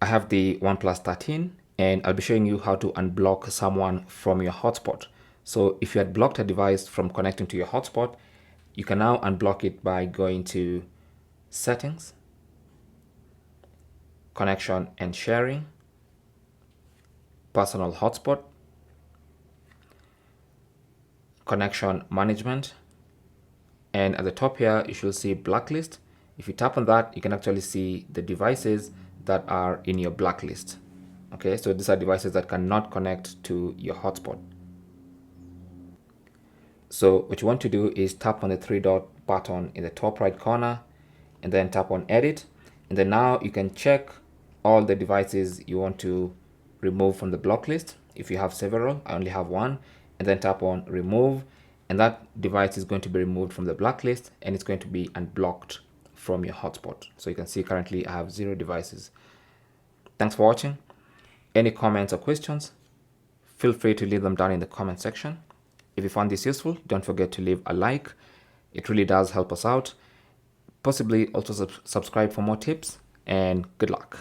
I have the OnePlus 13 and I'll be showing you how to unblock someone from your hotspot. So if you had blocked a device from connecting to your hotspot, you can now unblock it by going to Settings, Connection and Sharing, Personal Hotspot, Connection Management, and at the top here you should see Blacklist. If you tap on that, you can actually see the devices that are in your blacklist. Okay, so these are devices that cannot connect to your hotspot. So what you want to do is tap on the three dot button in the top right corner and then tap on Edit, and then now you can check all the devices you want to remove from the block list. If you have several, I only have one, and then tap on Remove, and that device is going to be removed from the blacklist and it's going to be unblocked from your hotspot. So you can see currently I have 0 devices. Thanks for watching. Any comments or questions, feel free to leave them down in the comment section. If you found this useful, don't forget to leave a like. It really does help us out. Possibly also subscribe for more tips, and good luck.